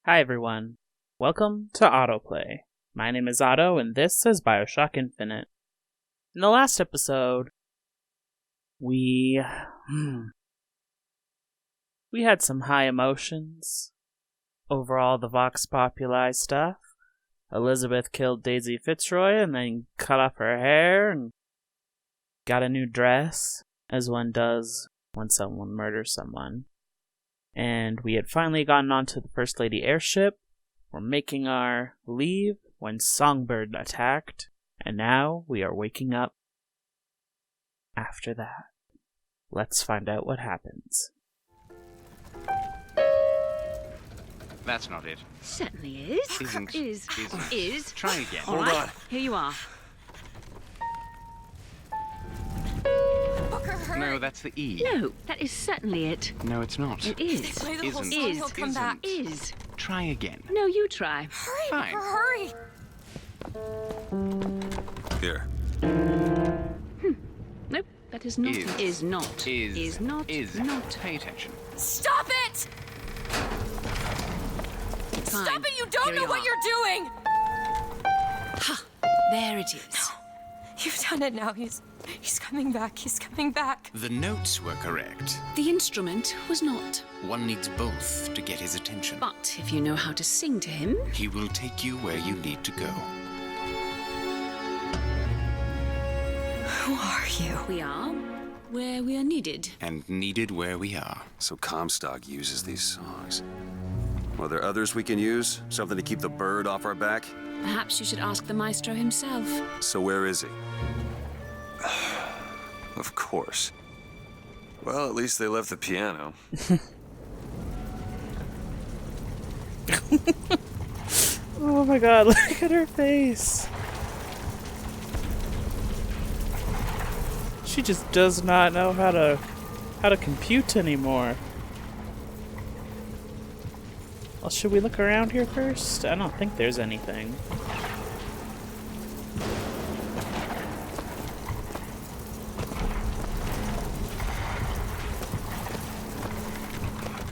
Hi everyone, welcome to Autoplay. My name is Otto and this is BioShock Infinite. In the last episode, we had some high emotions over all the Vox Populi stuff. Elizabeth killed Daisy Fitzroy and then cut off her hair and got a new dress, as one does when someone murders someone. And we had finally gotten onto the First Lady airship. We're making our leave when Songbird attacked, and now we are waking up after that. Let's find out what happens. That's not it. Certainly is. Isn't. Is. Try again. All Hold right, on. here you are. No, that's the E. No, that is certainly it. No, it's not. It is. Play the whole Isn't. song, he'll come back. Is. Try again. No, you try. Hurry, Fine. hurry! Here. Nope, that is not. Is. Not. Is. Not. Is. Not. Pay attention. Stop it! Fine. Stop it! You don't Here know you what are. you're doing! Ha! There it is. You've done it now. He's coming back. He's coming back. The notes were correct. The instrument was not. One needs both to get his attention. But if you know how to sing to him, He will take you where you need to go. Who are you? we are where we are needed. And needed where we are. So Comstock uses these songs. Well, there others we can use? Something to keep the bird off our back? Perhaps you should ask the maestro himself. So where is he? Of course. Well, at least they left the piano. Oh my god, look at her face. She just does not know how to compute anymore. Well, should we look around here first? I don't think there's anything.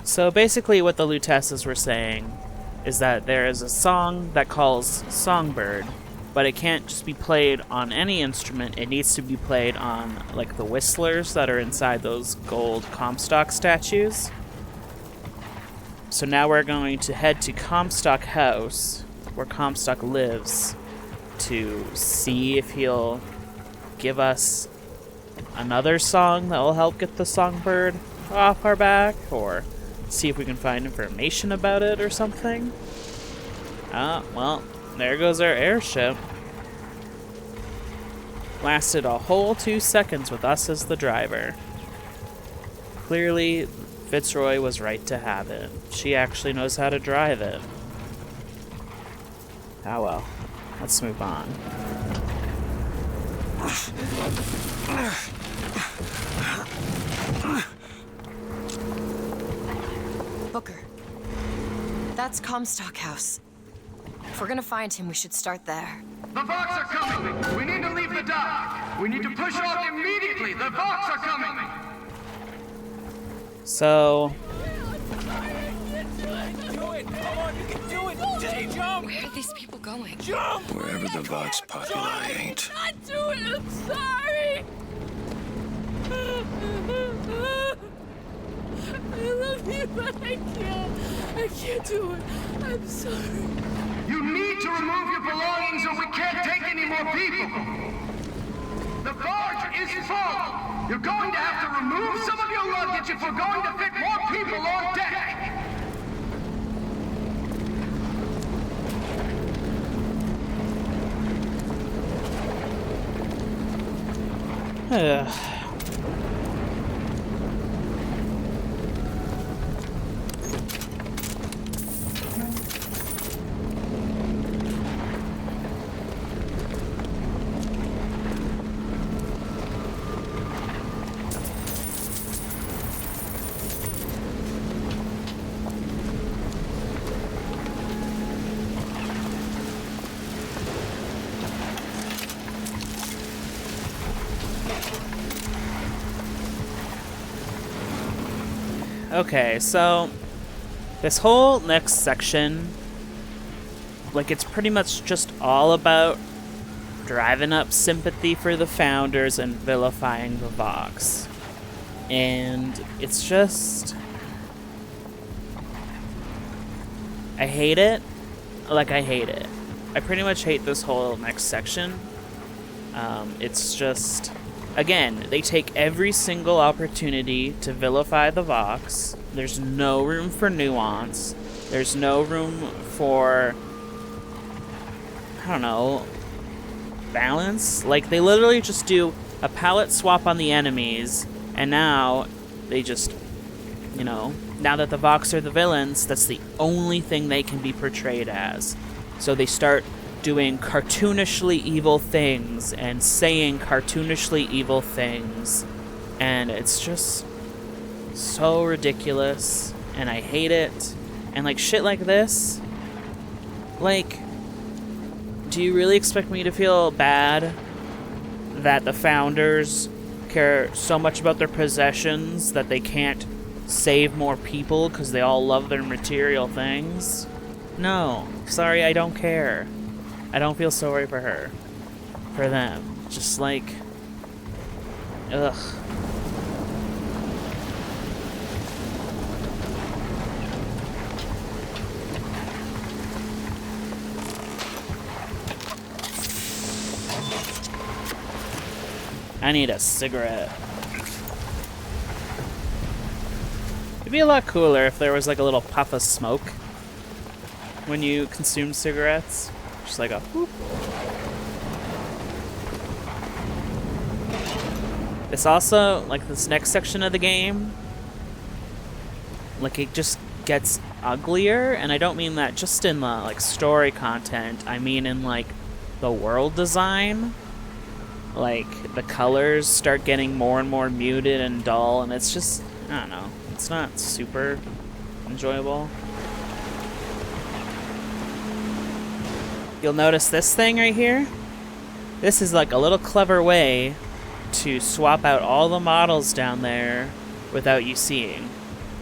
So basically what the Lutesses were saying is that there is a song that calls Songbird, but it can't just be played on any instrument. It needs to be played on, like, the whistlers that are inside those gold Comstock statues. So now we're going to head to Comstock House, where Comstock lives, to see if he'll give us another song that will help get the Songbird off our back, or see if we can find information about it or something. Well, there goes our airship. Lasted a whole 2 seconds with us as the driver. Clearly, Fitzroy was right to have it. She actually knows how to drive it. Ah well, let's move on. Booker. That's Comstock House. If we're gonna find him, we should start there. The Vox are coming! We need to leave the dock! We need to push off immediately! The Vox are coming! So, Where are these people going? Wherever the Vox Populi ain't. I'm sorry! I love you, but I can't do it. I'm sorry. You need to remove your belongings or we can't take any more people. The barge is full. You're going to have to remove some of your luggage if we're going to fit more people on deck. Okay, so This whole next section, like, it's pretty much just all about driving up sympathy for the founders and vilifying the Vox. And it's just... I hate it. Like, I hate it. I pretty much hate this whole next section. It's just... Again, they take every single opportunity to vilify the Vox. There's no room for nuance. There's no room for... I don't know... balance. Like, they literally just do a palette swap on the enemies, and now they just, you know, now that the Vox are the villains, that's the only thing they can be portrayed as. So they start doing cartoonishly evil things and saying cartoonishly evil things, and it's just so ridiculous, and I hate it. And like shit like this, like, do you really expect me to feel bad that the founders care so much about their possessions that they can't save more people because they all love their material things? No. Sorry, I don't care. I don't feel sorry for her. For them. Just like... ugh. I need a cigarette. It'd be a lot cooler if there was like a little puff of smoke when you consume cigarettes. Just like a whoop. This also, like this next section of the game, like it just gets uglier, and I don't mean that just in the like story content, I mean in like the world design. Like, the colors start getting more and more muted and dull, and it's just, I don't know, it's not super enjoyable. You'll notice this thing right here? This is like a little clever way to swap out all the models down there without you seeing.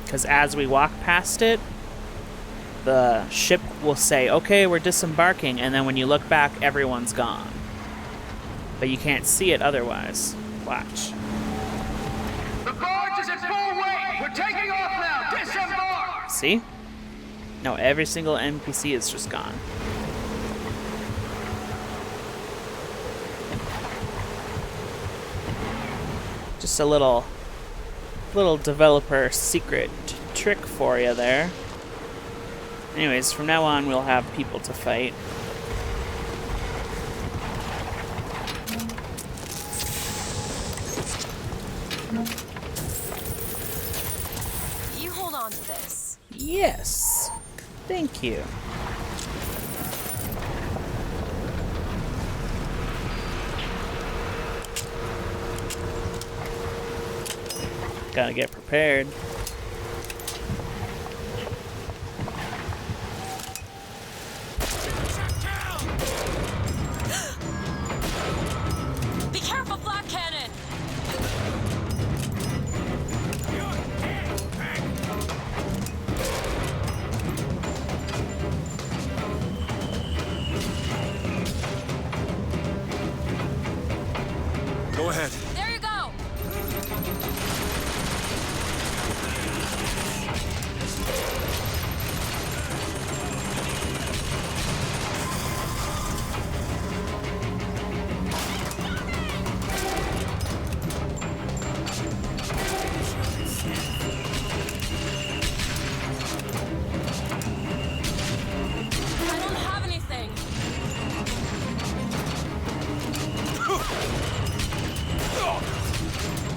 Because as we walk past it, the ship will say, okay, we're disembarking, and then when you look back, everyone's gone. But you can't see it otherwise. Watch. The barge is at full weight! We're taking off now! Disembark! See? No, every single NPC is just gone. Just a little developer secret trick for you there. Anyways, from now on we'll have people to fight. You hold on to this. Yes. Thank you. Gotta get prepared. Be careful, Black Cannon! Go ahead. There you go! I don't have anything.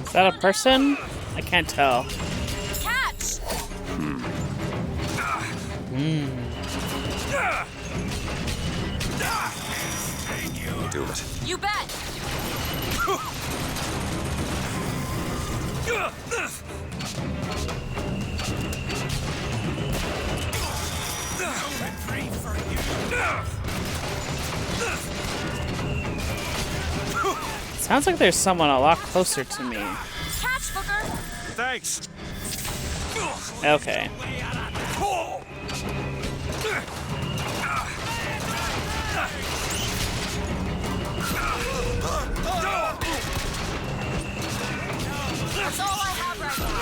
Is that a person? I can't tell. Catch! Do it. You bet! Sounds like there's someone a lot closer to me. Catch, Booker! Thanks. Okay. That's all I have right now.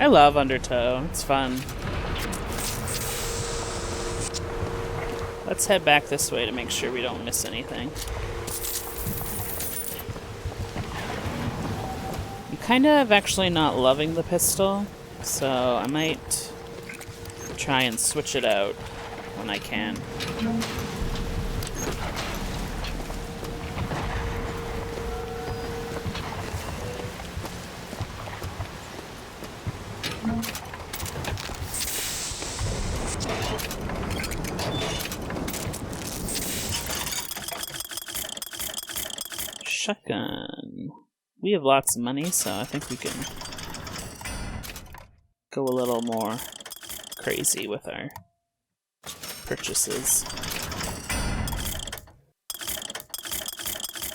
I love Undertow. It's fun. Let's head back this way to make sure we don't miss anything. I'm kind of actually not loving the pistol, so I might try and switch it out when I can. Shotgun. We have lots of money, so I think we can go a little more crazy with our purchases.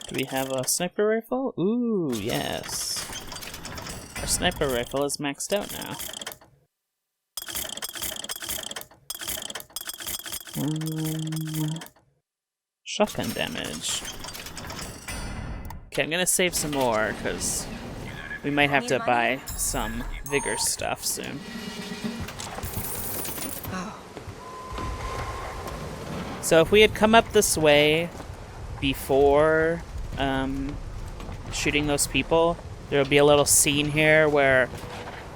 Do we have a sniper rifle? Ooh, yes. Our sniper rifle is maxed out now. Shotgun damage. Okay, I'm gonna save some more, because we might have to buy some vigor stuff soon. Oh. So if we had come up this way before shooting those people, there would be a little scene here where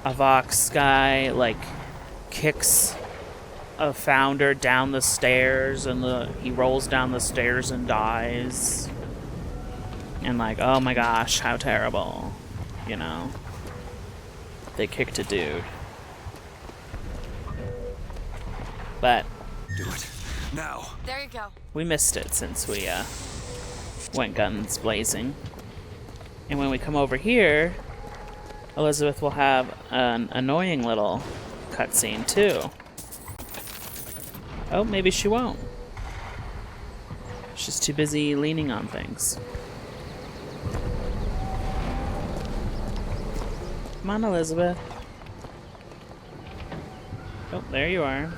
a Vox guy, like, kicks a founder down the stairs, and he rolls down the stairs and dies. And like, oh my gosh, how terrible. You know? They kicked a dude. But Do it. Now. There you go. we missed it since we went guns blazing. And when we come over here, Elizabeth will have an annoying little cutscene too. Oh, maybe she won't. She's too busy leaning on things. Come on, Elizabeth. Oh, there you are.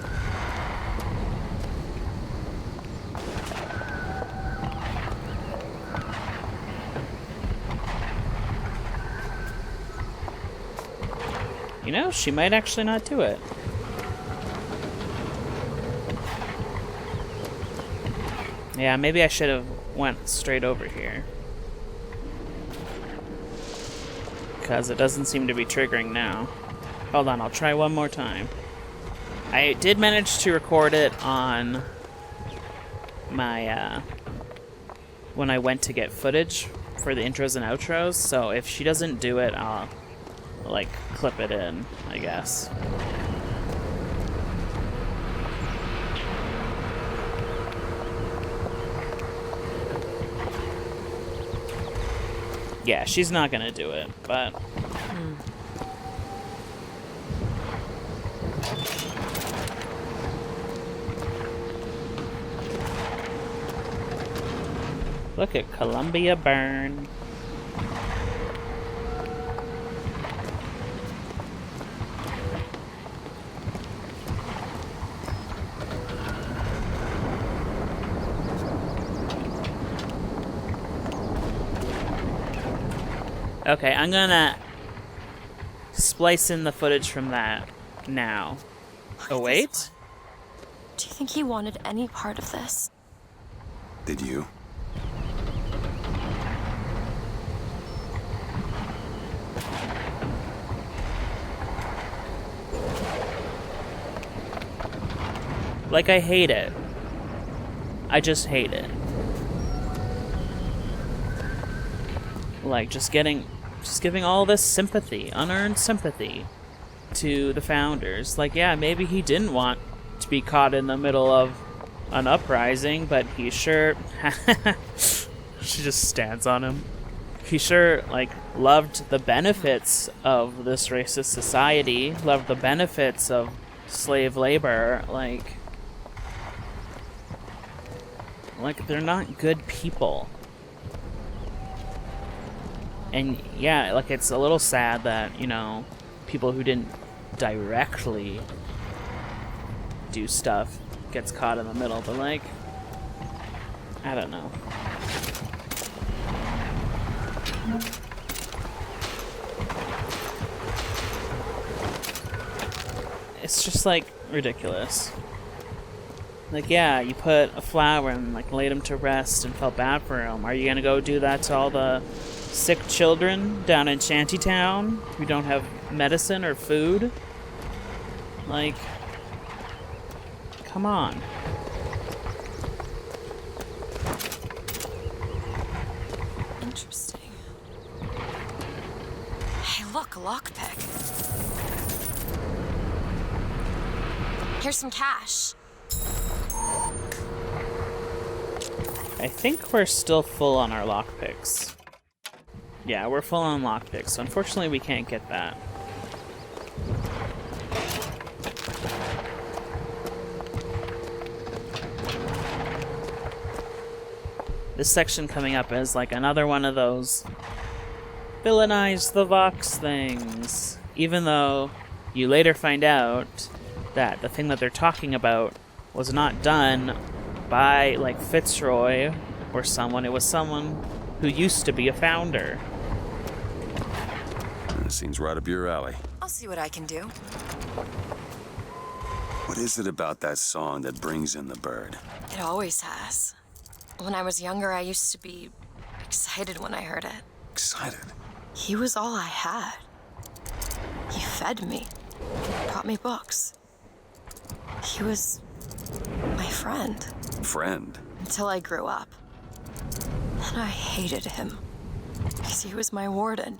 You know, she might actually not do it. Yeah, maybe I should have went straight over here. Because it doesn't seem to be triggering now. Hold on, I'll try one more time. I did manage to record it on my, when I went to get footage for the intros and outros, so if she doesn't do it, I'll, like, clip it in, I guess. Yeah, she's not gonna do it, but... Look at Columbia burn. Okay, I'm gonna splice in the footage from that now. Oh, wait? Do you think he wanted any part of this? Did you? Like, I hate it. I just hate it. Like, just getting just giving all this sympathy, unearned sympathy, to the founders. Like, yeah, maybe he didn't want to be caught in the middle of an uprising, but he sure... She just stands on him. He sure, like, loved the benefits of this racist society, loved the benefits of slave labor. Like, they're not good people. And yeah, like, it's a little sad that, you know, people who didn't directly do stuff gets caught in the middle, but, like, I don't know. It's just, like, ridiculous. Like, yeah, you put a flower and, like, laid him to rest and felt bad for him. Are you gonna go do that to all the sick children down in Shantytown who don't have medicine or food? Like, come on. Interesting. Hey, look, a lockpick. Here's some cash. I think we're still full on our lockpicks. Yeah, we're full on lockpicks, so unfortunately we can't get that. This section coming up is like another one of those villainize the Vox things. Even though you later find out that the thing that they're talking about was not done by, like, Fitzroy or someone. It was someone who used to be a founder. That seems right up your alley. I'll see what I can do. What is it about that song that brings in the bird? It always has. When I was younger, I used to be excited when I heard it. Excited? He was all I had. He fed me, brought me books. He was my friend. Friend? Until I grew up. Then I hated him. Because he was my warden.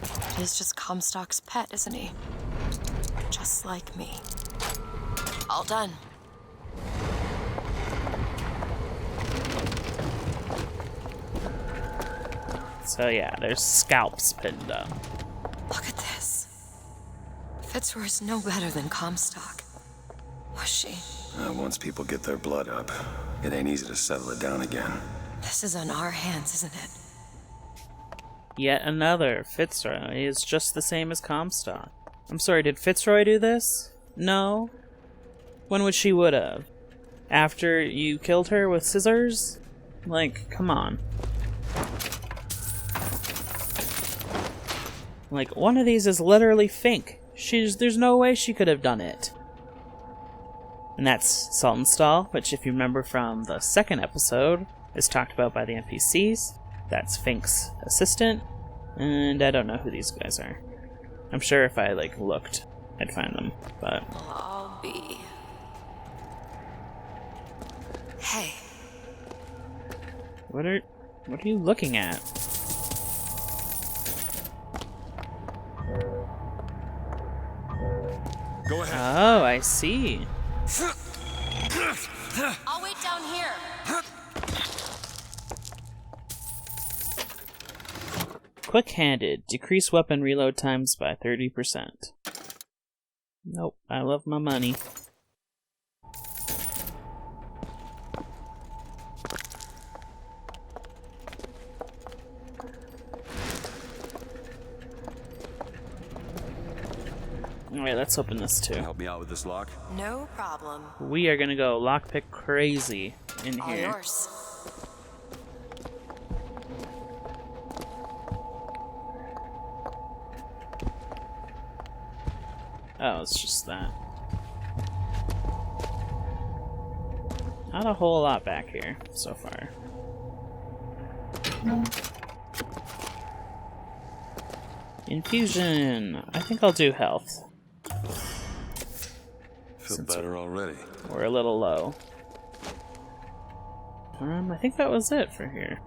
But he's just Comstock's pet, isn't he? Just like me. All done. So yeah, there's scalps pinned up. Look at this. Fitzroy's no better than Comstock. Was she? Once people get their blood up, it ain't easy to settle it down again. This is on our hands, isn't it? Yet another. Fitzroy is just the same as Comstock. I'm sorry, did Fitzroy do this? No. When would she would've? After you killed her with scissors? Like, come on. Like, one of these is literally Fink. There's no way she could have done it. And that's Saltonstall, which, if you remember from the second episode, is talked about by the NPCs. That's Fink's assistant. And I don't know who these guys are. I'm sure if I, like, looked, I'd find them, but... I'll be... Hey. What are you looking at? Go ahead. Oh, I see. I'll wait down here. Quick-handed. Decrease weapon reload times by 30%. Nope, I love my money. Alright, let's open this too. Help me out with this lock? No problem. We are gonna go lockpick crazy in All here. yours. Oh, it's just that. Not a whole lot back here so far. Infusion. I think I'll do health. Feel better already. We're a little low. I think that was it for here.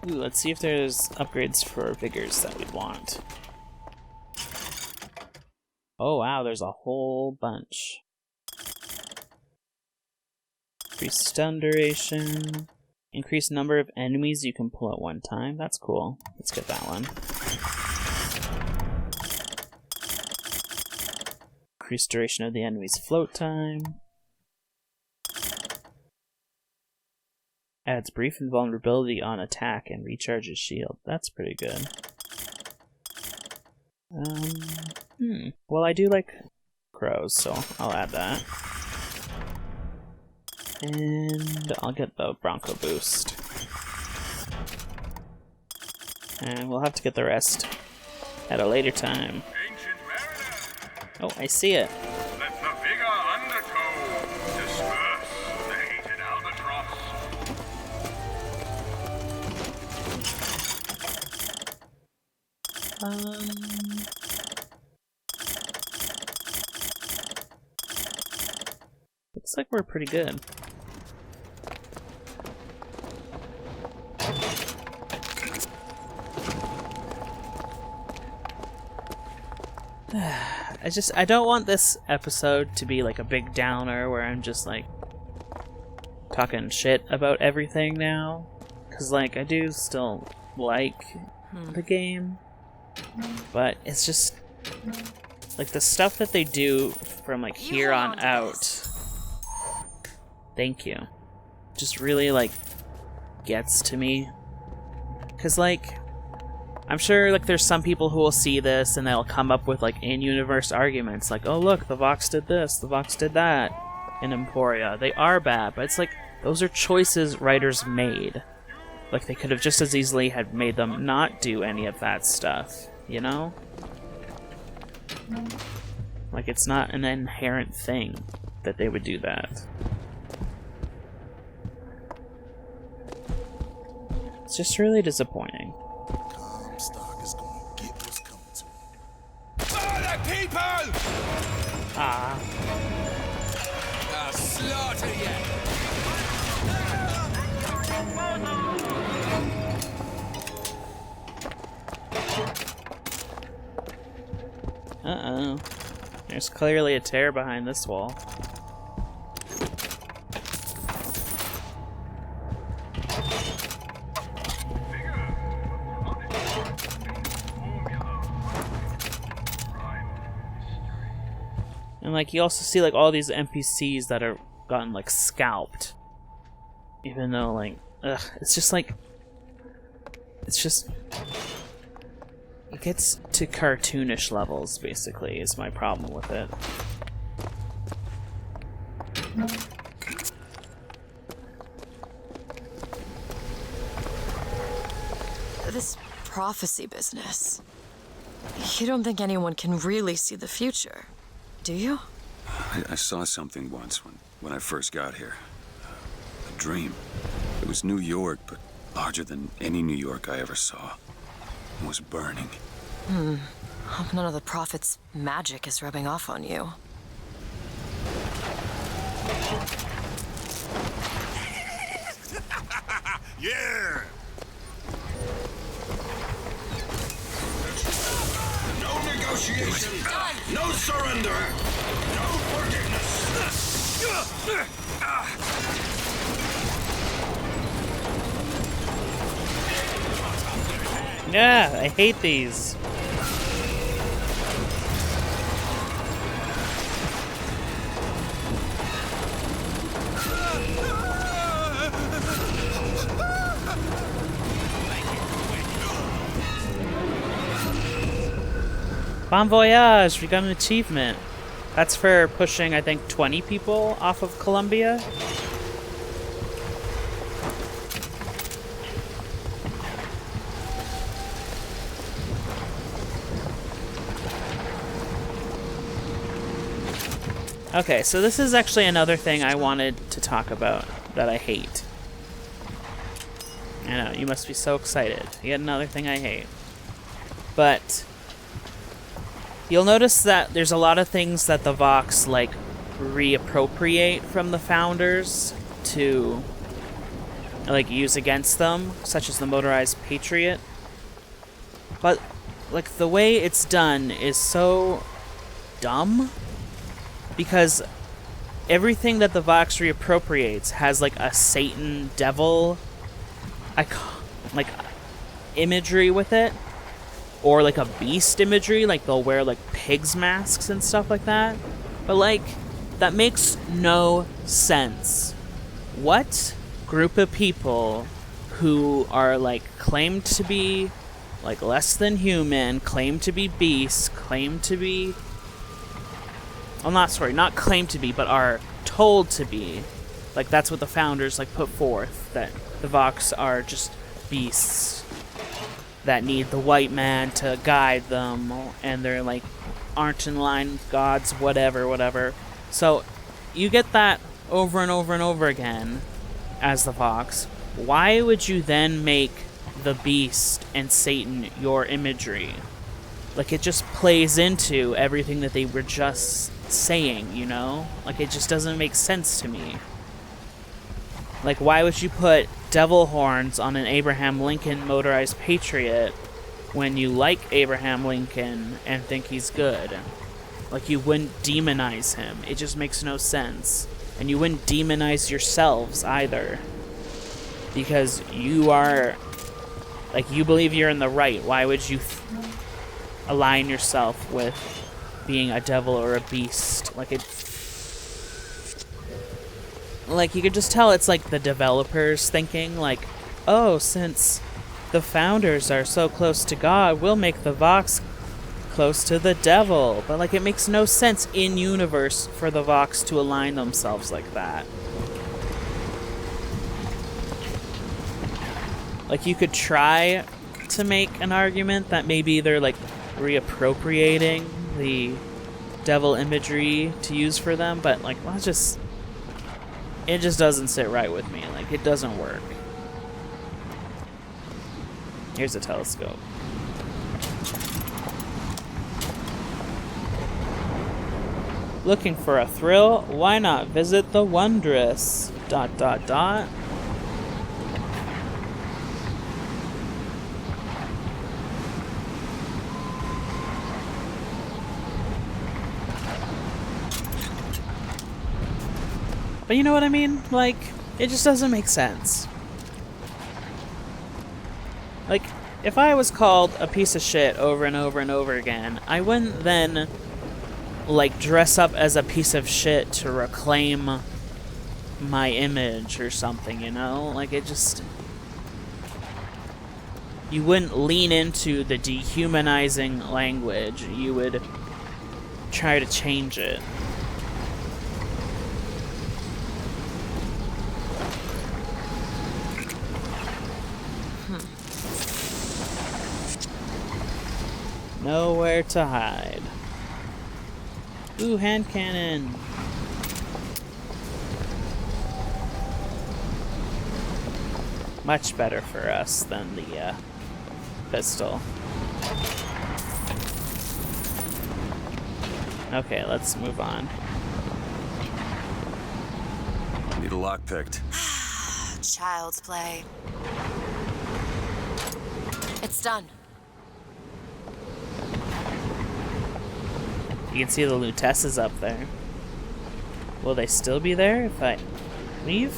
Ooh, let's see if there's upgrades for vigors that we'd want. Oh wow, there's a whole bunch. Increased stun duration. Increased number of enemies you can pull at one time. That's cool. Let's get that one. Increased duration of the enemy's float time. Adds brief invulnerability on attack and recharges shield. That's pretty good. Well, I do like crows, so I'll add that. And I'll get the Bronco boost. And we'll have to get the rest at a later time. Oh, I see it. Let the vigor undertow disperse the hated albatross. Looks like we're pretty good. I don't want this episode to be like a big downer where I'm just like talking shit about everything now. Cause like I do still like the game, but it's just like the stuff that they do from like here on out. Thank you. Just really like gets to me. Cause like I'm sure like there's some people who will see this and they'll come up with like in-universe arguments like, oh look, the Vox did this, the Vox did that in Emporia. They are bad, but it's like those are choices writers made. Like they could have just as easily had made them not do any of that stuff, you know? Like it's not an inherent thing that they would do that. It's just really disappointing. Comstock is gonna get what's coming to him. Murder people! I'll slaughter you! Uh-oh. There's clearly a tear behind this wall. And like you also see like all these NPCs that are gotten like scalped. Even though like it's just like it gets to cartoonish levels basically is my problem with it. This prophecy business. You don't think anyone can really see the future, do you? I saw something once when I first got here. A dream. It was New York, but larger than any New York I ever saw. It was burning. Hope none of the prophet's magic is rubbing off on you. Yeah! No negotiation! No surrender! No forgiveness! Yeah, I hate these. Bon voyage! We got an achievement. That's for pushing, I think, 20 people off of Columbia. Okay, so this is actually another thing I wanted to talk about that I hate. I know, you must be so excited. Yet another thing I hate. But you'll notice that there's a lot of things that the Vox, like, reappropriate from the Founders to like use against them, such as the motorized Patriot. But like the way it's done is so dumb, because everything that the Vox reappropriates has like a Satan devil like imagery with it, or like a beast imagery, like they'll wear like pigs masks and stuff like that. But like that makes no sense. What group of people who are like claimed to be like less than human, claim to be beasts, claim to be, well, not claim to be, but are told to be, like that's what the founders like put forth, that the Vox are just beasts that need the white man to guide them, and they're like aren't in line with gods, whatever. So you get that over and over and over again as the Vox. Why would you then make the beast and Satan your imagery? Like, it just plays into everything that they were just saying, you know? Like, it just doesn't make sense to me. Like, why would you put devil horns on an Abraham Lincoln motorized Patriot when you like Abraham Lincoln and think he's good? Like, you wouldn't demonize him. It just makes no sense. And you wouldn't demonize yourselves either, because you are, like, you believe you're in the right. Why would you align yourself with being a devil or a beast? Like, like, you could just tell it's like the developers thinking, like, oh, since the founders are so close to God, we'll make the Vox close to the devil. But, like, it makes no sense in universe for the Vox to align themselves like that. Like, you could try to make an argument that maybe they're, like, reappropriating the devil imagery to use for them, but, like, well, it just doesn't sit right with me. Like, it doesn't work. Here's a telescope. Looking for a thrill? Why not visit the wondrous... ... But you know what I mean? Like, it just doesn't make sense. Like, if I was called a piece of shit over and over and over again, I wouldn't then, like, dress up as a piece of shit to reclaim my image or something, you know? Like, it just... You wouldn't lean into the dehumanizing language. You would try to change it. Nowhere to hide. Ooh, hand cannon. Much better for us than the pistol. Okay, let's move on. Need a lock picked. Child's play. It's done. You can see the Lutesses up there. Will they still be there if I leave?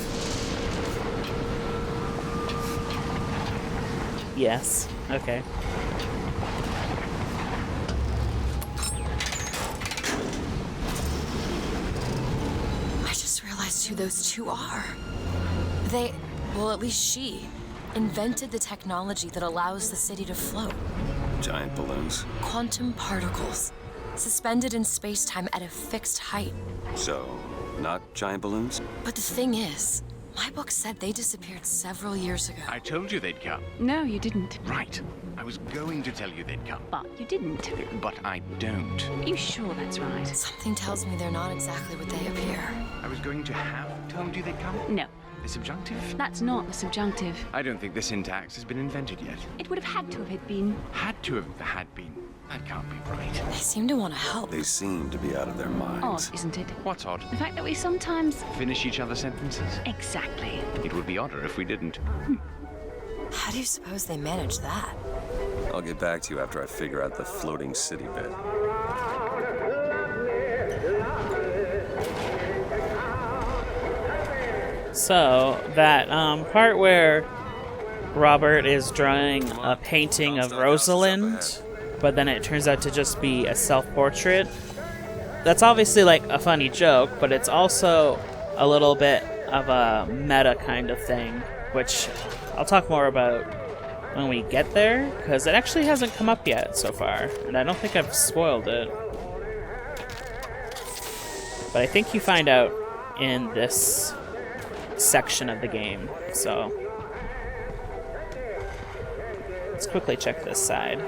Yes. Okay. I just realized who those two are. They, well, at least she, invented the technology that allows the city to float. Giant balloons. Quantum particles. Suspended in space-time at a fixed height. So, not giant balloons? But the thing is, my book said they disappeared several years ago. I told you they'd come. No, you didn't. Right. I was going to tell you they'd come. But you didn't. But I don't. Are you sure that's right? Something tells me they're not exactly what they appear. I was going to have told you they'd come. No, The subjunctive? that's not the subjunctive. I don't think the syntax has been invented yet. It would have had to have been. Had to have had been. That can't be right. They seem to want to help. They seem to be out of their minds. Odd, isn't it? What's odd? The fact that we sometimes... Finish each other's sentences? Exactly. It would be odder if we didn't. How do you suppose they manage that? I'll get back to you after I figure out the floating city bit. So, that part where Robert is drawing a painting of Rosalind, but then it turns out to just be a self-portrait, that's obviously like a funny joke, but it's also a little bit of a meta kind of thing, which I'll talk more about when we get there, because it actually hasn't come up yet so far, and I don't think I've spoiled it. But I think you find out in this section of the game, so let's quickly check this side.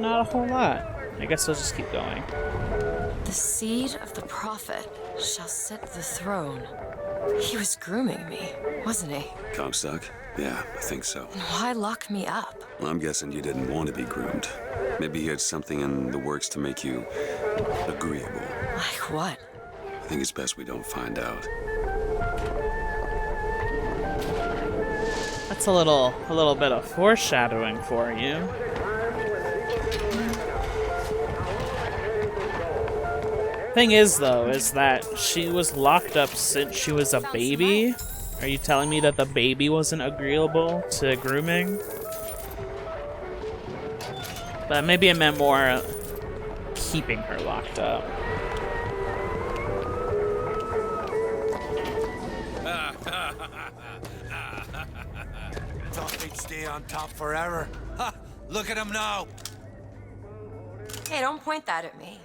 Not a whole lot. I guess we'll just keep going. The seed of the prophet shall sit the throne. He was grooming me, wasn't he? Comstock? Yeah, I think so. And why lock me up? Well, I'm guessing you didn't want to be groomed. Maybe he had something in the works to make you agreeable. Like what? I think it's best we don't find out. That's a little bit of foreshadowing for you. Thing is, though, is that she was locked up since she was a baby. Are you telling me that the baby wasn't agreeable to grooming? But maybe I meant more keeping her locked up. Thought they'd stay on top forever. Ha! Look at them now. Hey, don't point that at me.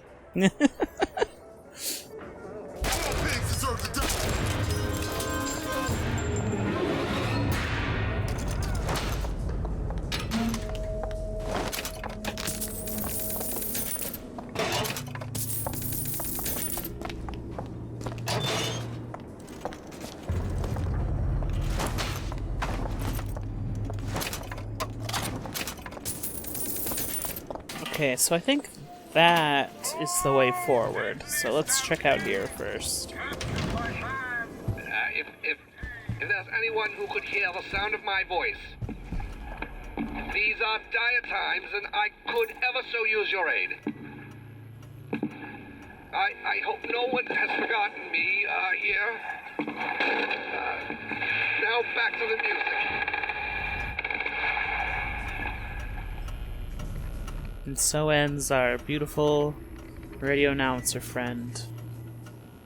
Okay, so I think that is the way forward. So let's check out here first. If there's anyone who could hear the sound of my voice, these are dire times, and I could ever so use your aid. I hope no one has forgotten me here. Now back to the music. And so ends our beautiful radio announcer friend.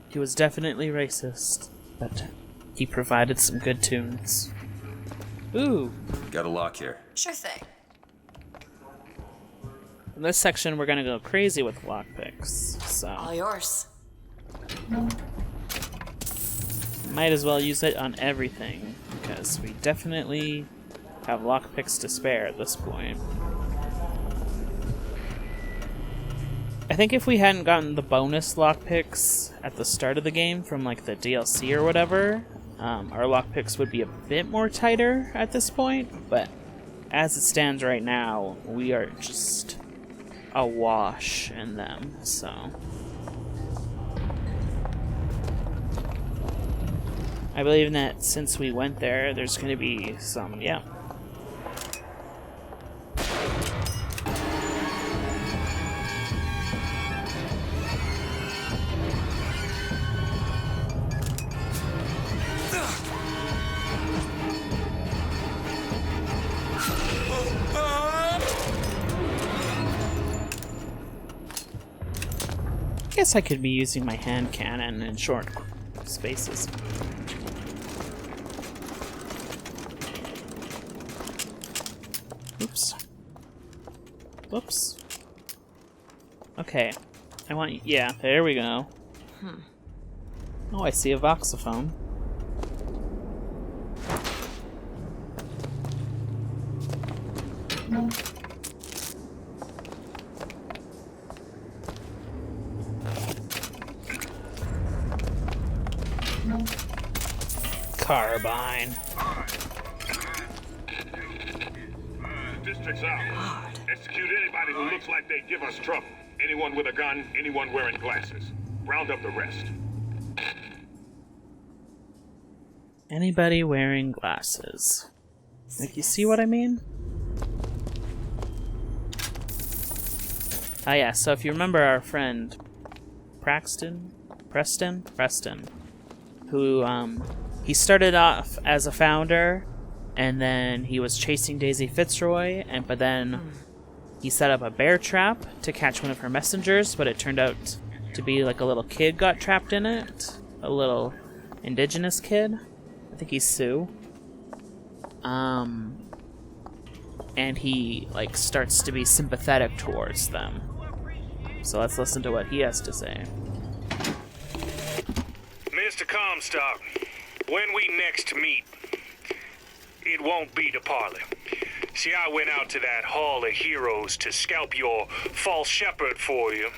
He was definitely racist, but he provided some good tunes. Ooh! Got a lock here. Sure thing. In this section, we're gonna go crazy with lockpicks, so All yours. might as well use it on everything, because we definitely have lockpicks to spare at this point. I think if we hadn't gotten the bonus lockpicks at the start of the game from like the DLC or whatever, our lockpicks would be a bit more tighter at this point, but as it stands right now, we are just awash in them, so. I believe that since we went there, there's going to be some, yeah. I guess I could be using my hand cannon in short spaces. Oops. Whoops. Okay. I want... yeah, there we go. Oh, I see a voxophone. carbine. District's out. Execute anybody who looks like they give us trouble. Anyone with a gun, anyone wearing glasses. Round up the rest. Anybody wearing glasses. Like, you see what I mean? Ah, yeah, so if you remember our friend Preston, who, he started off as a founder, and then he was chasing Daisy Fitzroy, but then he set up a bear trap to catch one of her messengers, but it turned out to be like a little kid got trapped in it. A little indigenous kid. I think he's Sioux. And he, like, starts to be sympathetic towards them. So let's listen to what he has to say. Mr. Comstock, when we next meet, it won't be to parley. See, I went out to that Hall of Heroes to scalp your false shepherd for you.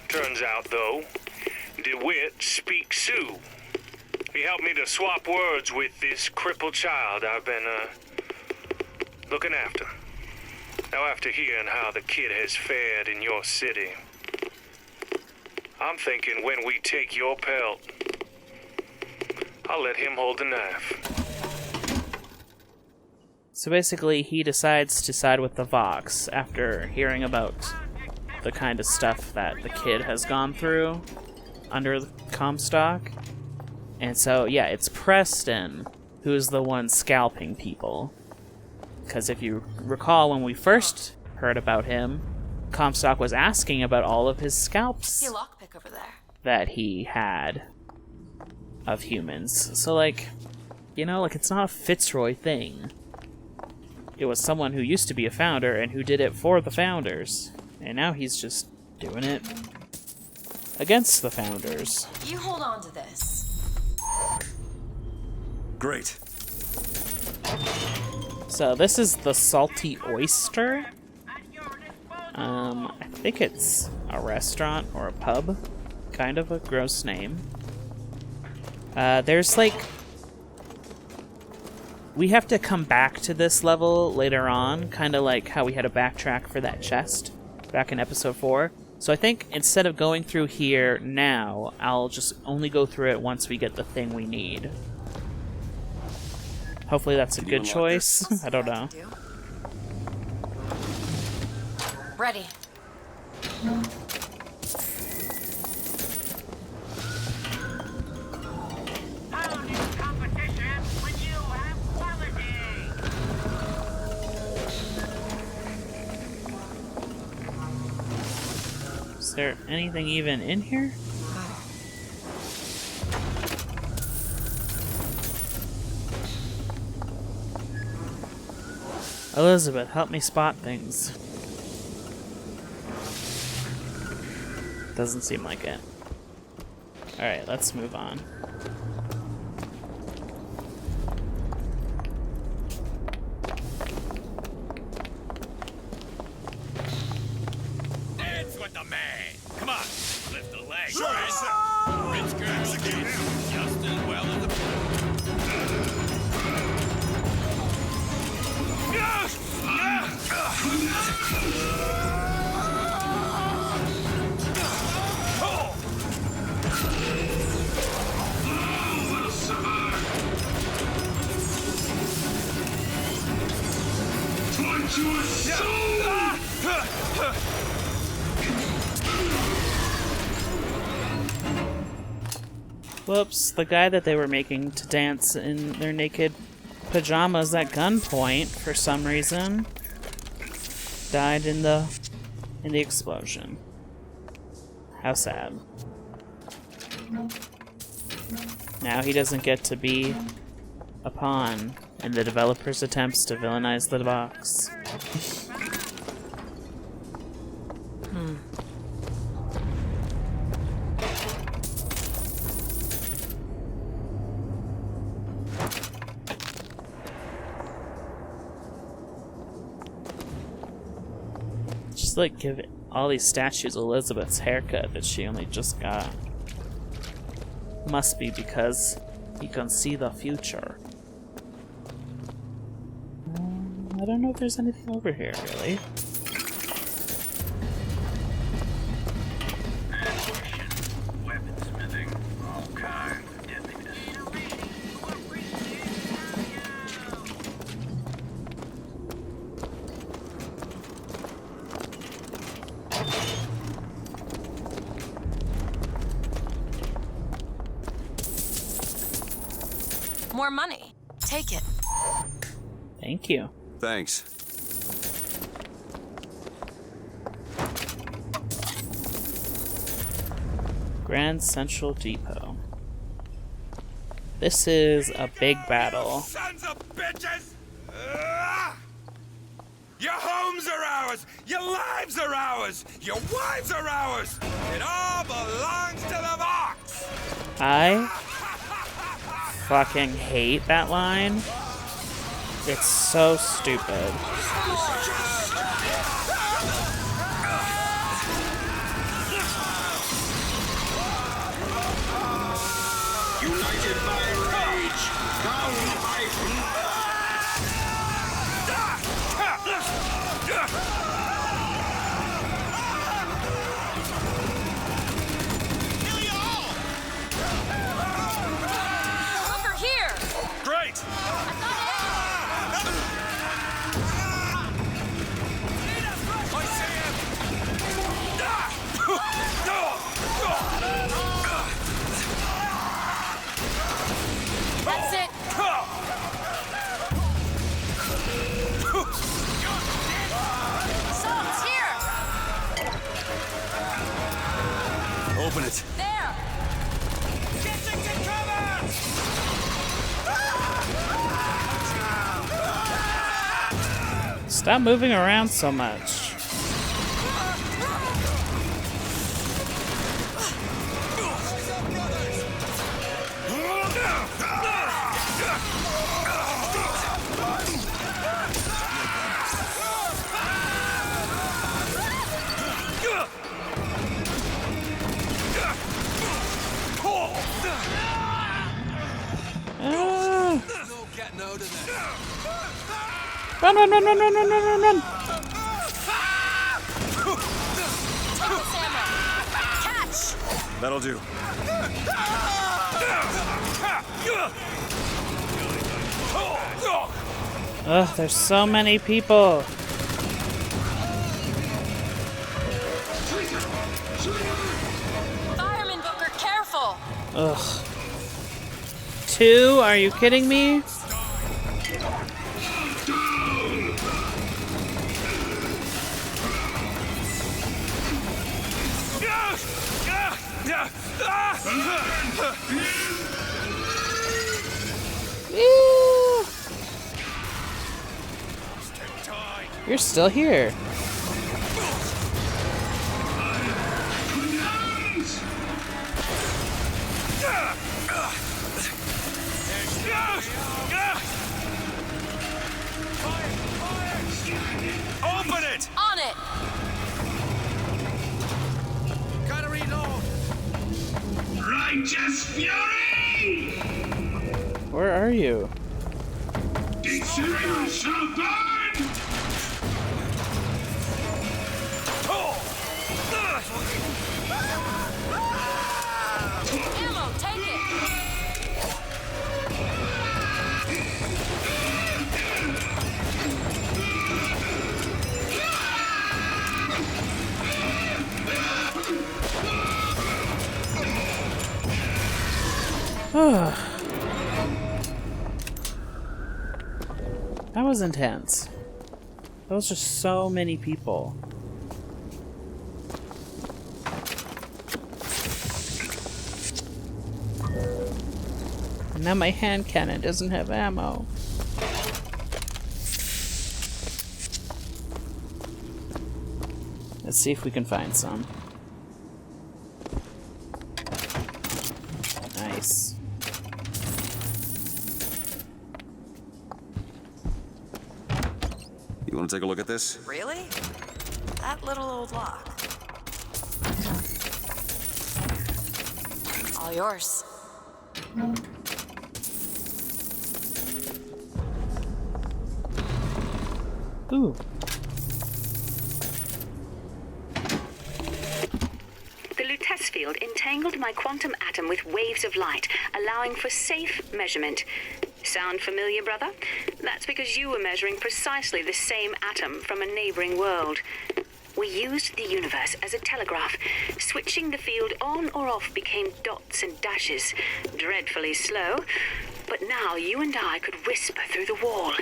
Turns out, though, DeWitt speaks Sioux. He helped me to swap words with this crippled child I've been, looking after. Now, after hearing how the kid has fared in your city, I'm thinking when we take your pelt, I'll let him hold the knife. So basically, he decides to side with the Vox after hearing about the kind of stuff that the kid has gone through under the Comstock. And so, yeah, it's Preston who's the one scalping people. Because if you recall, when we first heard about him, Comstock was asking about all of his scalps See a lockpick over there. that he had of humans. So, like, you know, like, it's not a Fitzroy thing. It was someone who used to be a founder and who did it for the founders. And now he's just doing it against the founders. You hold on to this. Great. So this is the Salty Oyster. I think it's a restaurant or a pub. Kind of a gross name. There's like... We have to come back to this level later on, kind of like how we had to backtrack for that chest back in episode 4. So I think instead of going through here now, I'll just only go through it once we get the thing we need. Hopefully that's a good choice. I don't know. Ready. Is there anything even in here? Elizabeth, help me spot things. Doesn't seem like it. Alright, let's move on. Dance with the man. Come on, lift the leg. Sure. Rich girls dance just as well as the Whoops, the guy that they were making to dance in their naked pajamas at gunpoint, for some reason, died in the explosion. How sad. Now he doesn't get to be a pawn in the developer's attempts to villainize the box. Just like give all these statues Elizabeth's haircut that she only just got. Must be because He can see the future. I don't know if there's anything over here, really. Weaponsmithing, all kinds of deadliness. More money. Take it. Thank you. Thanks. Grand Central Depot. This is a big battle. Sons of bitches! Your homes are ours! Your lives are ours! Your wives are ours! It all belongs to the Vox! I fucking hate that line. It's so stupid. United by rage, bound by Over here! Great! I see him! That's it! Someone's here! Open it. There! Get into cover! Stop moving around so much. Run, run, run, run, run, run, run, run, run! Catch! That'll do. Ugh, there's so many people. Fireman Booker, careful! Ugh. 2? Are you kidding me? You're still here. Open it! On it! Gotta reload! righteous fury! Where are you? Consider Songbird! Ammo, take it! That was intense. That was just so many people. And now my hand cannon doesn't have ammo. Let's see if we can find some. Nice. You want to take a look at this? Really? That little old lock. All yours. Ooh. The Lutece field entangled my quantum atom with waves of light, allowing for safe measurement. Sound familiar, brother? That's because you were measuring precisely the same atom from a neighboring world. We used the universe as a telegraph. Switching the field on or off became dots and dashes. Dreadfully slow. But now you and I could whisper through the wall.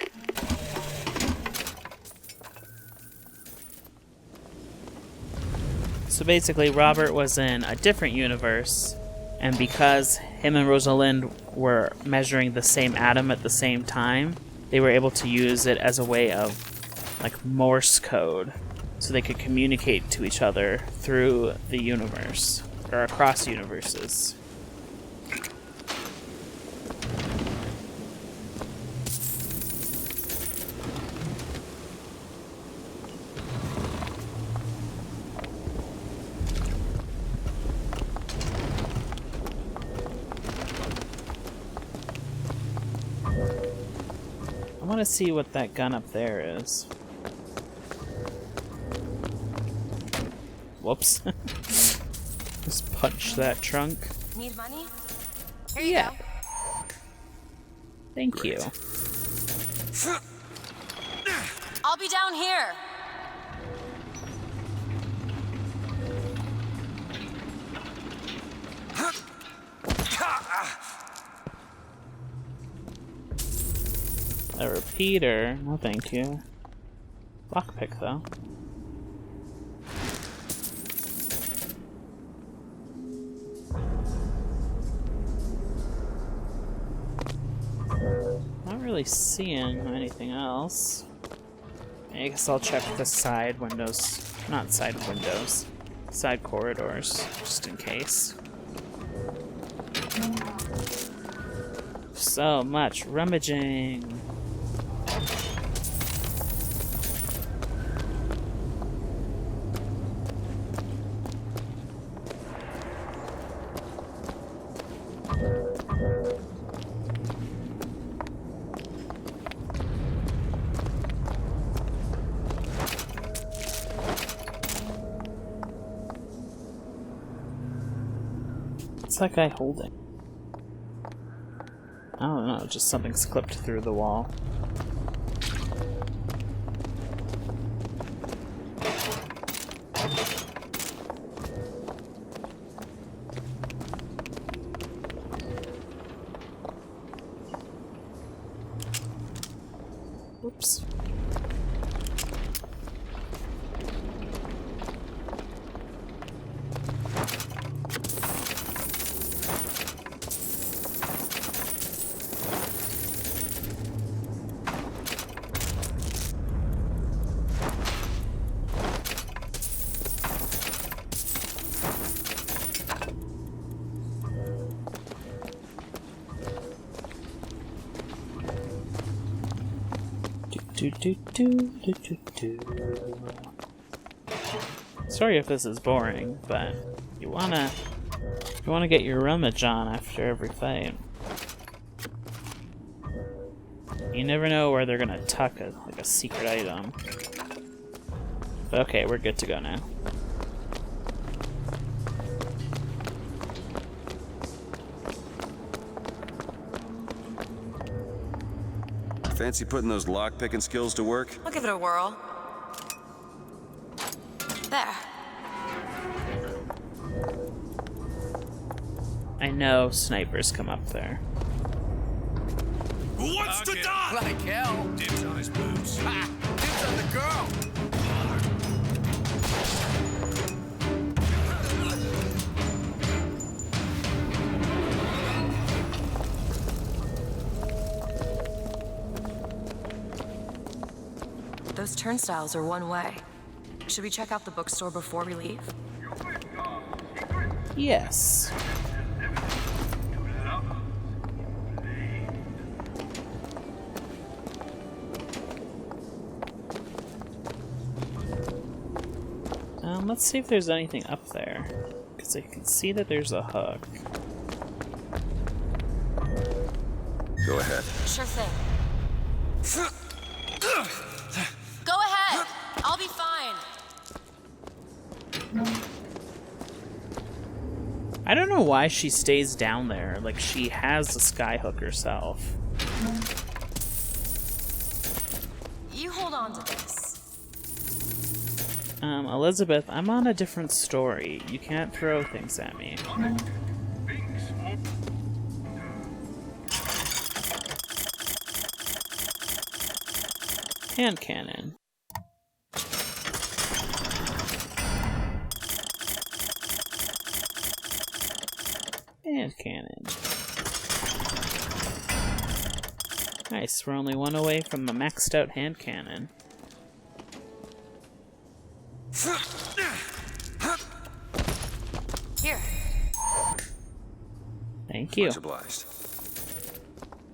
So basically, Robert was in a different universe, and because him and Rosalind were measuring the same atom at the same time, they were able to use it as a way of, like, Morse code, so they could communicate to each other through the universe, or across universes. I want to see what that gun up there is. Whoops. Just punch that trunk. Need money? Here you go. Thank you. I'll be down here. A repeater. No, thank you. Lockpick, though. Not really seeing anything else. I guess I'll check the side windows. Not side windows. Side corridors, just in case. So much rummaging. What's that guy holding? I don't know, just something's clipped through the wall. Whoops. Sorry if this is boring, but you wanna get your rummage on after every fight. You never know where they're gonna tuck a secret item. But okay, we're good to go now. Fancy putting those lock-picking skills to work? I'll give it a whirl. There. I know snipers come up there. Who wants to die? Like hell. Dibs on his boobs. Ha! Dibs on the girl. Those turnstiles are one way. Should we check out the bookstore before we leave? Yes. Let's see if there's anything up there, because I can see that there's a hook. Go ahead. Sure thing. Go I don't know why she stays down there. Like, she has the skyhook herself. You hold on to this. Elizabeth, I'm on a different story. You can't throw things at me. Hand cannon. Hand cannon. Nice, we're only one away from a maxed out hand cannon. Here. Thank you. Much obliged.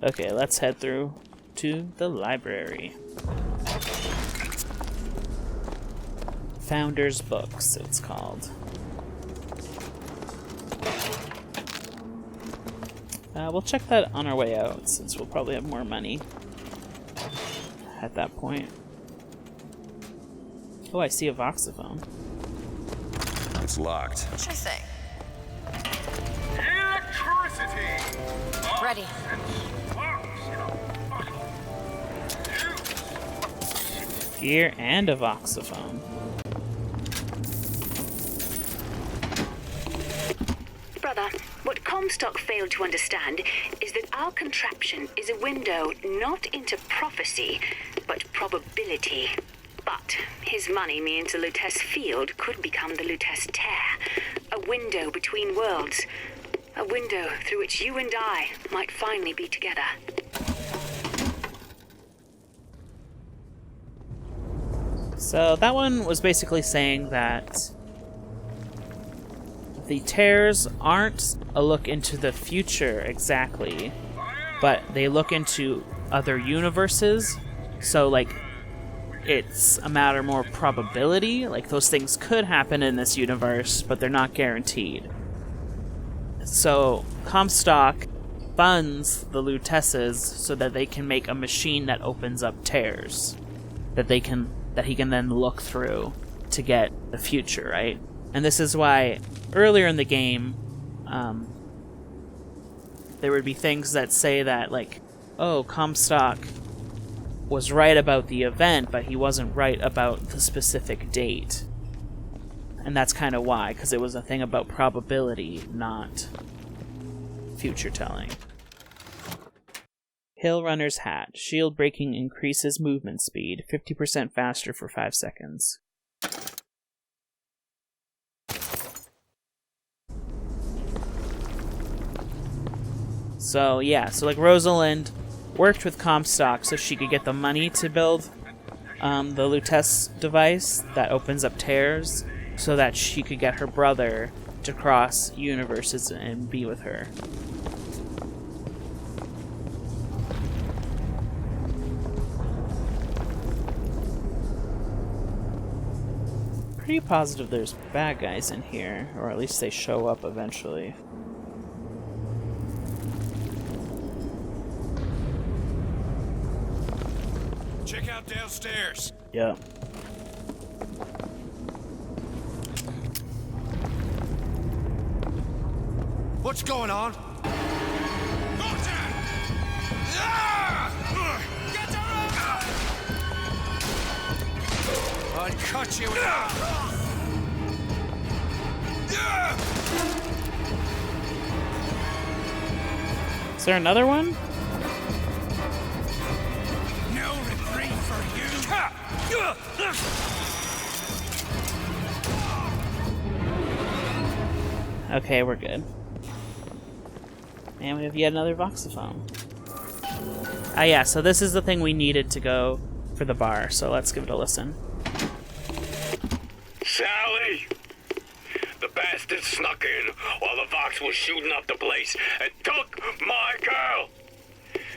Okay, let's head through to the library. Founder's Books, it's called. We'll check that on our way out, since we'll probably have more money at that point. Oh, I see a voxophone. It's locked. Sure thing. Electricity! Ready. Gear and a voxophone. Brother, what Comstock failed to understand is that our contraption is a window not into prophecy, but probability. But his money means the Lutece field could become the Lutece tear, a window between worlds, a window through which you and I might finally be together. So that one was basically saying that the tears aren't a look into the future exactly, but they look into other universes. So, like, it's a matter more probability. Like, those things could happen in this universe, but they're not guaranteed. So, Comstock funds the Luteces so that they can make a machine that opens up tears that he can then look through to get the future, right? And this is why earlier in the game, there would be things that say that, like, oh, Comstock was right about the event, but he wasn't right about the specific date. And that's kind of why, because it was a thing about probability, not future telling. Hill Runner's Hat. Shield breaking increases movement speed, 50% faster for 5 seconds. So, yeah, so like Rosalind worked with Comstock so she could get the money to build the Lutece device that opens up tears so that she could get her brother to cross universes and be with her. Pretty positive there's bad guys in here, or at least they show up eventually. Check out downstairs. Yep. What's going on? I'll cut you out. Is there another one? No retreat for you. Okay, we're good. And we have yet another voxophone. Ah, yeah, so this is the thing we needed to go for the bar, so let's give it a listen. Sally! The bastard snuck in while the Vox was shooting up the place and took my girl!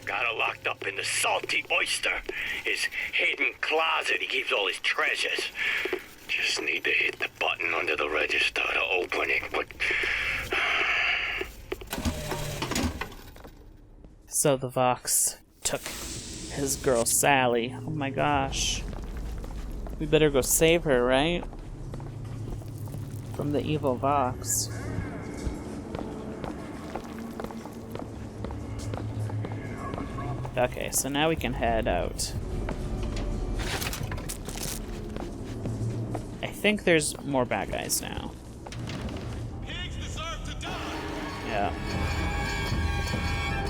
Got her locked up in the Salty Oyster, his hidden closet he keeps all his treasures. Just need to hit the button under the register to open it, but... So the Vox took his girl Sally. Oh my gosh. We better go save her, right? From the evil Vox. Okay, so now we can head out. I think there's more bad guys now. Pigs deserve to die. Yeah.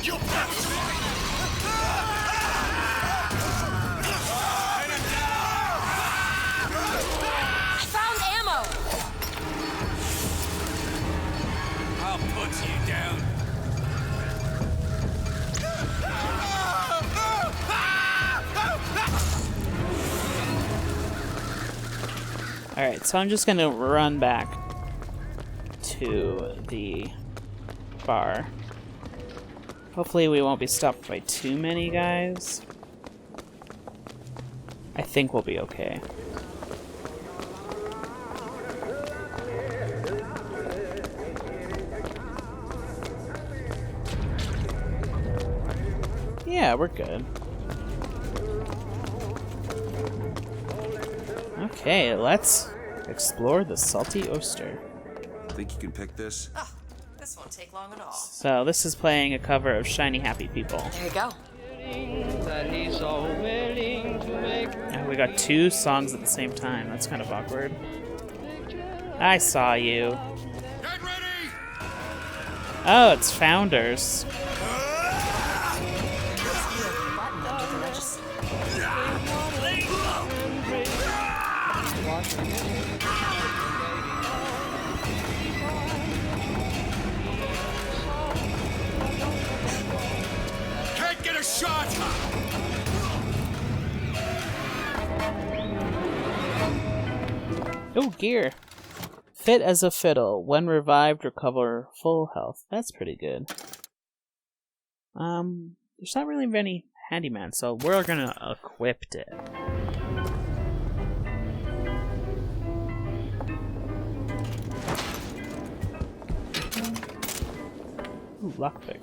You I found ammo! I'll put you down. Alright, so I'm just gonna run back to the bar. Hopefully we won't be stopped by too many guys. I think we'll be okay. Yeah, we're good. Okay, let's explore the salty oyster. Think you can pick this? Oh, this won't take long at all. So this is playing a cover of Shiny Happy People. There you go. And we got 2 songs at the same time. That's kind of awkward. I saw you. Oh, it's Founders. Can't get a shot. Oh, gear. Fit as a fiddle. When revived, recover full health. That's pretty good. There's not really any handyman, so we're gonna equip it. Ooh, lockpick.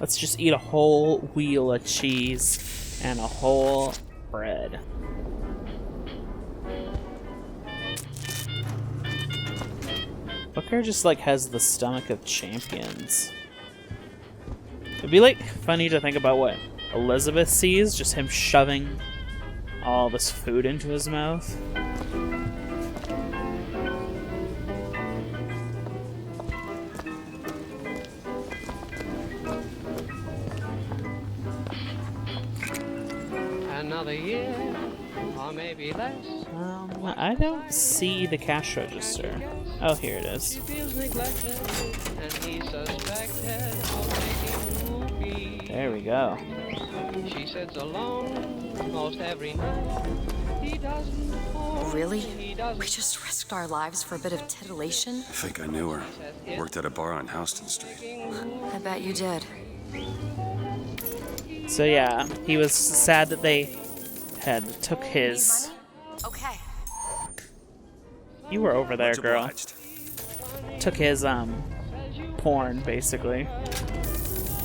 Let's just eat a whole wheel of cheese and a whole bread. Booker just like has the stomach of champions. It'd be like funny to think about what Elizabeth sees, just him shoving all this food into his mouth. Another year, or maybe less. I don't see the cash register. Oh, here it is. She feels neglected, and he suspected of making movies. There we go. She sits alone most every night. He doesn't. Really? We just risked our lives for a bit of titillation? I think I knew her. Worked at a bar on Houston Street. I bet you did. So yeah, he was sad that they had took his... Okay. You were over there, Much girl. obliged. Took his, porn, basically.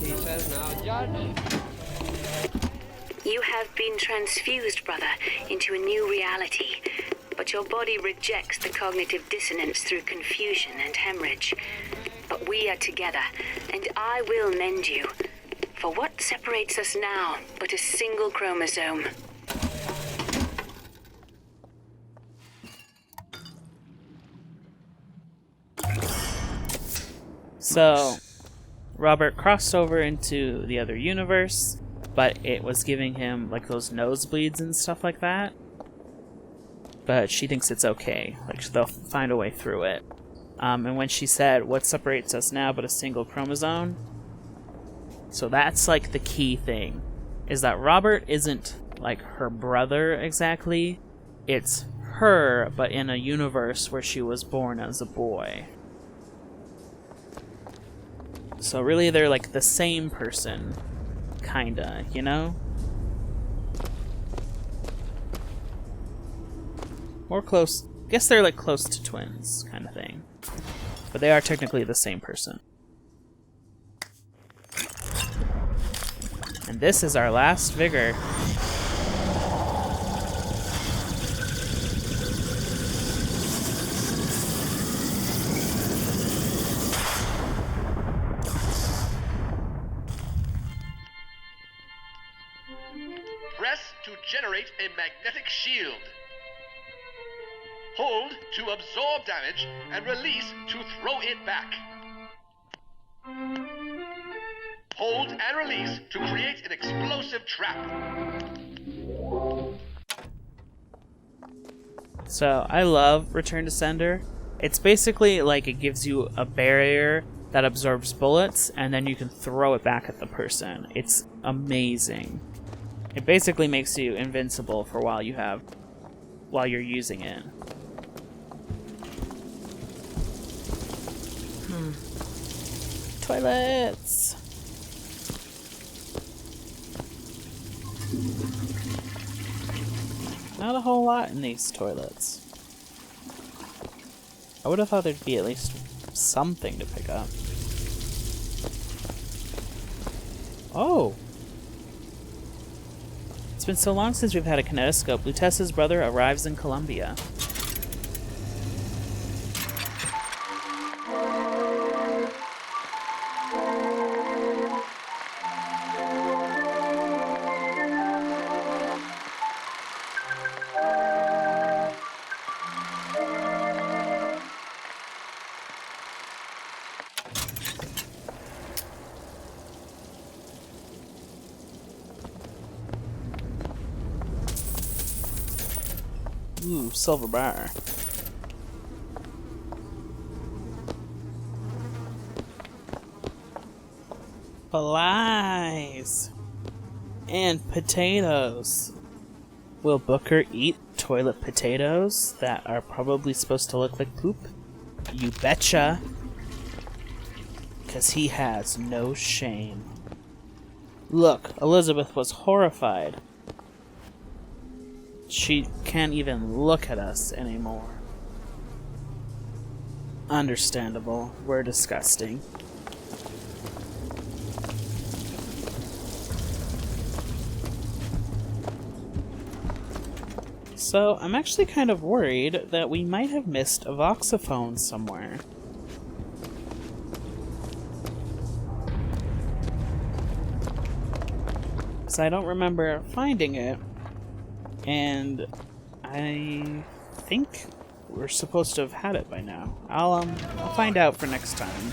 He says, now, Judge. You have been transfused, brother, into a new reality. But your body rejects the cognitive dissonance through confusion and hemorrhage. But we are together, and I will mend you. For what separates us now but a single chromosome? So, Robert crossed over into the other universe, but it was giving him, like, those nosebleeds and stuff like that. But she thinks it's okay. Like, they'll find a way through it. And when she said, what separates us now but a single chromosome? So that's, like, the key thing. Is that Robert isn't, like, her brother exactly. It's her, but in a universe where she was born as a boy. So really, they're like the same person, kinda, you know? More close. I guess they're like close to twins, kind of thing. But they are technically the same person. And this is our last vigor. generate a magnetic shield. Hold to absorb damage and release to throw it back. Hold and release to create an explosive trap. So I love Return to Sender. It's basically like it gives you a barrier that absorbs bullets, and then you can throw it back at the person. It's amazing. It basically makes you invincible for while you're using it. Toilets. Not a whole lot in these toilets. I would have thought there'd be at least something to pick up. Oh! It's been so long since we've had a kinetoscope. Lutessa's brother arrives in Colombia. Ooh, silver bar. Flies! And potatoes. Will Booker eat toilet potatoes that are probably supposed to look like poop? You betcha! 'Cause he has no shame. Look, Elizabeth was horrified. She can't even look at us anymore. Understandable. We're disgusting. So, I'm actually kind of worried that we might have missed a voxophone somewhere. Because I don't remember finding it. And I think we're supposed to have had it by now. I'll find out for next time.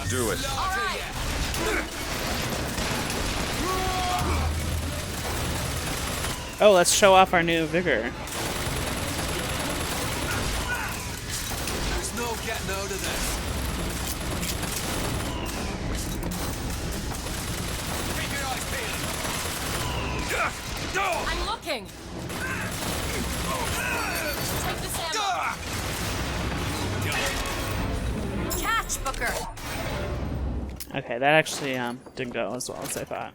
Do it. Oh, let's show off our new vigor. There's no getting out of this. Keep your eyes peeled. I'm looking. Take this ammo. Catch, Booker. Okay, that actually didn't go as well as I thought.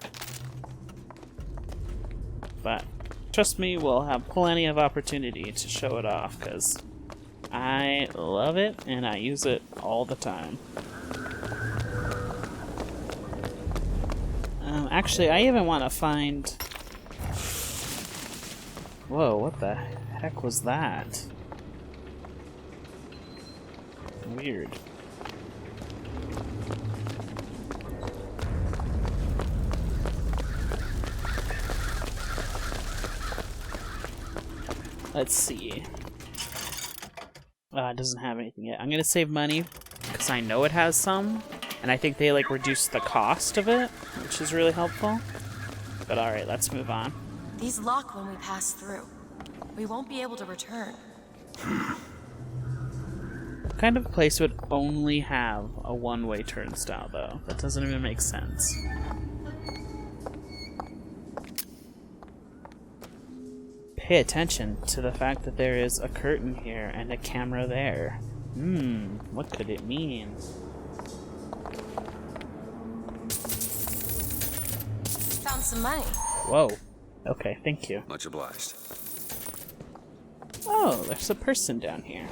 But trust me, we'll have plenty of opportunity to show it off because I love it and I use it all the time. Actually, I even want to find... Whoa, what the heck was that? Weird. Let's see. It doesn't have anything yet. I'm gonna save money because I know it has some, and I think they like reduce the cost of it, which is really helpful. But alright, let's move on. These lock when we pass through. We won't be able to return. What kind of place would only have a one-way turnstile, though? That doesn't even make sense. Pay attention to the fact that there is a curtain here and a camera there. What could it mean? Found some money. Whoa. Okay, thank you. Much obliged. Oh, there's a person down here.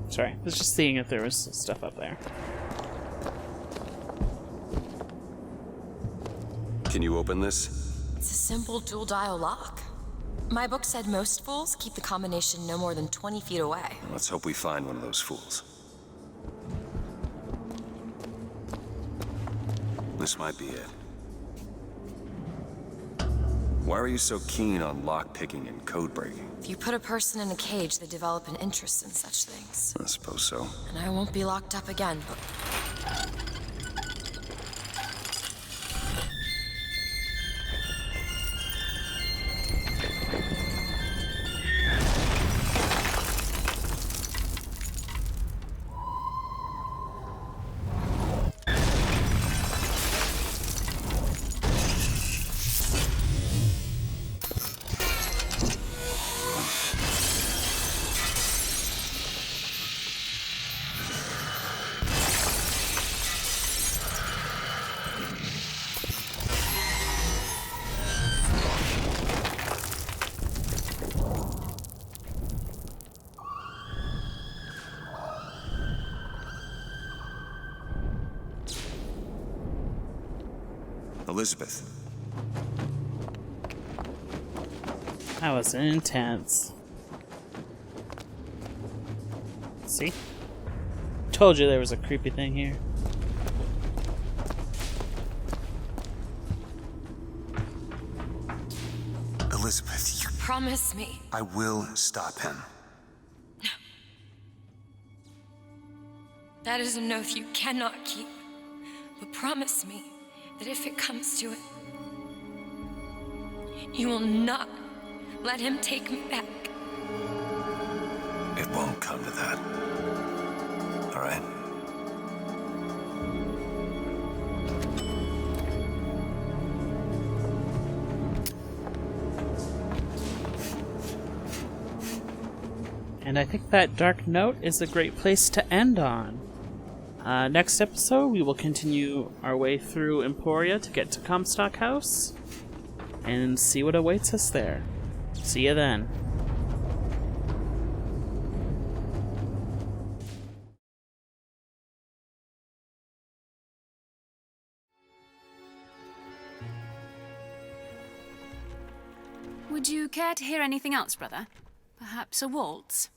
Sorry, I was just seeing if there was stuff up there. Can you open this? It's a simple dual-dial lock. My book said most fools keep the combination no more than 20 feet away. Let's hope we find one of those fools. This might be it. Why are you so keen on lockpicking and code breaking? If you put a person in a cage, they develop an interest in such things. I suppose so. And I won't be locked up again, but... Elizabeth. That was intense. See? Told you there was a creepy thing here. Elizabeth, you... Promise me. I will stop him. That is an oath you cannot keep. But promise me that if it comes to it, you will not let him take me back. It won't come to that. All right? And I think that dark note is a great place to end on. Next episode, we will continue our way through Emporia to get to Comstock House and see what awaits us there. See you then. Would you care to hear anything else, brother? Perhaps a waltz?